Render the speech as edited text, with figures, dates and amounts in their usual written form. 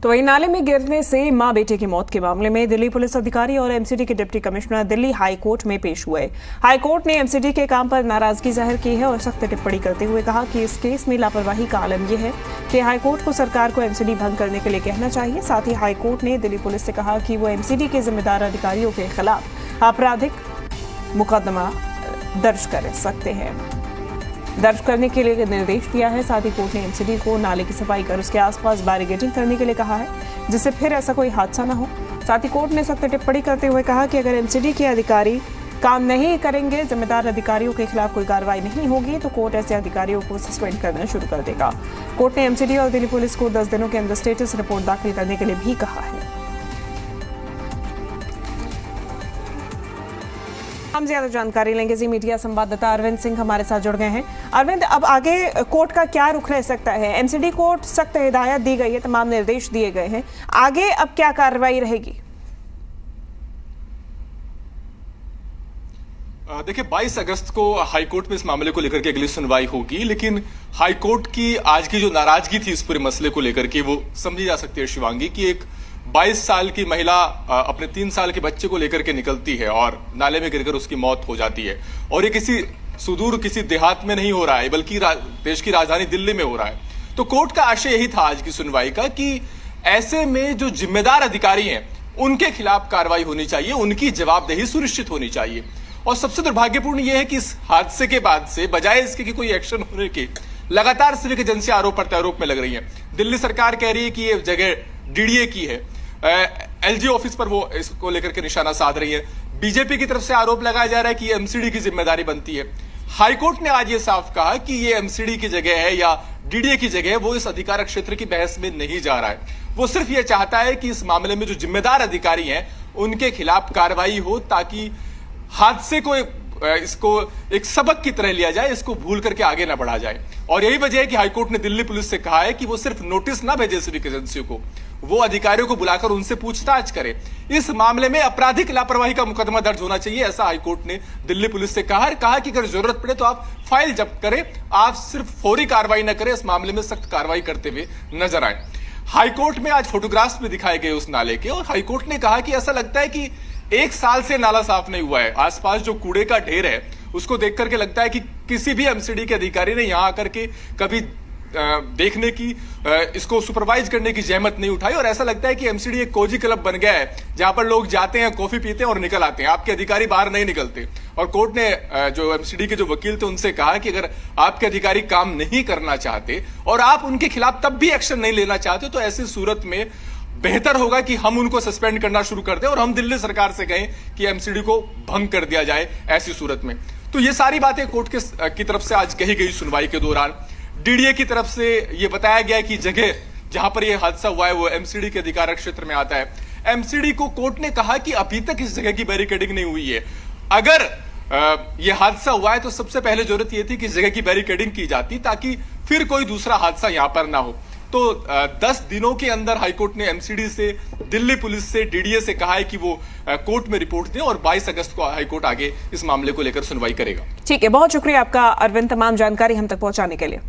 तो वही नाले में गिरने से मां बेटे की मौत के मामले में दिल्ली पुलिस अधिकारी और एमसीडी के deputy commissioner Delhi high court में पेश हुए। हाई कोर्ट ने एमसीडी के काम पर नाराजगी जाहिर की है और सख्त टिप्पणी करते हुए कहा कि इस केस में लापरवाही का आलम यह है कि हाई कोर्ट को सरकार को एमसीडी भंग करने के लिए कहना चाहिए। साथ ही हाई कोर्ट ने दिल्ली पुलिस से कहा कि वो एमसीडी के जिम्मेदार अधिकारियों के खिलाफ आपराधिक मुकदमा दर्ज कर सकते हैं, दर्ज करने के लिए निर्देश दिया है। साथ ही कोर्ट ने एमसीडी को नाले की सफाई कर उसके आसपास बैरिकेडिंग करने के लिए कहा है, जिससे फिर ऐसा कोई हादसा न हो। साथ ही कोर्ट ने सख्त टिप्पणी करते हुए कहा कि अगर एमसीडी के अधिकारी काम नहीं करेंगे, जिम्मेदार अधिकारियों के खिलाफ कोई कार्रवाई नहीं होगी, तो कोर्ट ऐसे अधिकारियों को सस्पेंड करना शुरू कर देगा। कोर्ट ने एमसीडी और दिल्ली पुलिस को 10 दिनों के अंदर स्टेटस रिपोर्ट दाखिल करने के लिए भी कहा है। हम ज्यादा जानकारी लेंगे। जी मीडिया संवाददाता अरविंद सिंह हमारे साथ जुड़ गए हैं। अरविंद, अब आगे कोर्ट का क्या रुख रह सकता है? एमसीडी को सख्त हिदायत दी गई है, तमाम निर्देश दिए गए हैं, आगे अब क्या कार्रवाई रहेगी? देखिए, 22 अगस्त को हाईकोर्ट में इस मामले को लेकर के अगली सुनवाई होगी, लेकिन हाईकोर्ट की आज की जो नाराजगी थी इस पूरे मसले को लेकर के, वो समझी जा सकती है शिवांगी, कि एक 22 साल की महिला अपने 3 साल के बच्चे को लेकर के निकलती है और नाले में गिरकर उसकी मौत हो जाती है। और ये किसी सुदूर किसी देहात में नहीं हो रहा है, बल्कि देश की राजधानी दिल्ली में हो रहा है। तो कोर्ट का आशय यही था आज की सुनवाई का कि ऐसे में जो जिम्मेदार अधिकारी हैं उनके खिलाफ कार्रवाई होनी चाहिए, उनकी जवाबदेही सुनिश्चित होनी चाहिए। और सबसे दुर्भाग्यपूर्ण यह है कि इस हादसे के बाद से बजाय इसके कि कोई एक्शन होने के, लगातार सिविक एजेंसी आरोप प्रत्यारोप में लग रही है। दिल्ली सरकार कह रही है कि ये जगह डीडीए की है, एलजी ऑफिस पर वो इसको लेकर के निशाना साध रही है। बीजेपी की तरफ से आरोप लगाया जा रहा है कि ये एमसीडी की जिम्मेदारी बनती है। हाईकोर्ट ने आज ये साफ कहा कि ये एमसीडी की जगह है या डीडीए की जगह है, वो इस अधिकार क्षेत्र की बहस में नहीं जा रहा है। वो सिर्फ ये चाहता है कि इस मामले में जो जिम्मेदार अधिकारी हैं उनके खिलाफ कार्रवाई हो, ताकि हादसे को इसको एक सबक की तरह लिया जाए, इसको भूल करके आगे ना बढ़ा जाए। और यही वजह है कि हाईकोर्ट ने दिल्ली पुलिस से कहा है कि वो सिर्फ नोटिस ना भेजे सिविक एजेंसियों को, वो अधिकारियों को बुलाकर उनसे पूछताछ करे। इस मामले में आपराधिक लापरवाही का मुकदमा दर्ज होना चाहिए, ऐसा हाईकोर्ट ने दिल्ली पुलिस से कहा कि अगर जरूरत पड़े तो आप फाइल जब्त करें, आप सिर्फ फौरी कार्रवाई न करें, इस मामले में सख्त कार्रवाई करते हुए नजर आए। हाईकोर्ट में आज फोटोग्राफ्स भी दिखाए गए उस नाले के, और हाईकोर्ट ने कहा कि ऐसा लगता है कि 1 साल से नाला साफ नहीं हुआ है। आसपास जो कूड़े का ढेर है उसको देख करके लगता है कि किसी भी एमसीडी के अधिकारी ने यहां आकर के कभी देखने की, इसको सुपरवाइज करने की जहमत नहीं उठाई। और ऐसा लगता है कि एमसीडी एक कोजी क्लब बन गया है, जहां पर लोग जाते हैं, कॉफी पीते हैं और निकल आते हैं, आपके अधिकारी बाहर नहीं निकलते। और कोर्ट ने जो एमसीडी के जो वकील थे उनसे कहा कि अगर आपके अधिकारी काम नहीं करना चाहते और आप उनके खिलाफ तब भी एक्शन नहीं लेना चाहते, तो ऐसी सूरत में बेहतर होगा कि हम उनको सस्पेंड करना शुरू कर दें और हम दिल्ली सरकार से कहें कि एमसीडी को भंग कर दिया जाए ऐसी सूरत में। तो ये सारी बातें कोर्ट की तरफ से आज कही गई सुनवाई के दौरान। डीडीए की तरफ से ये बताया गया कि जगह जहां पर यह हादसा हुआ है वो एमसीडी के अधिकार क्षेत्र में आता है। एमसीडी को कोर्ट ने कहा कि अभी तक इस जगह की बैरिकेडिंग नहीं हुई है। अगर यह हादसा हुआ है तो सबसे पहले जरूरत यह थी कि इस जगह की बैरिकेडिंग की जाती, ताकि फिर कोई दूसरा हादसा यहां पर ना हो। तो 10 दिनों के अंदर हाईकोर्ट ने एमसीडी से, दिल्ली पुलिस से, डीडीए से कहा है कि वो कोर्ट में रिपोर्ट दें और 22 अगस्त को हाईकोर्ट आगे इस मामले को लेकर सुनवाई करेगा। ठीक है, बहुत शुक्रिया आपका अरविंद, तमाम जानकारी हम तक पहुंचाने के लिए।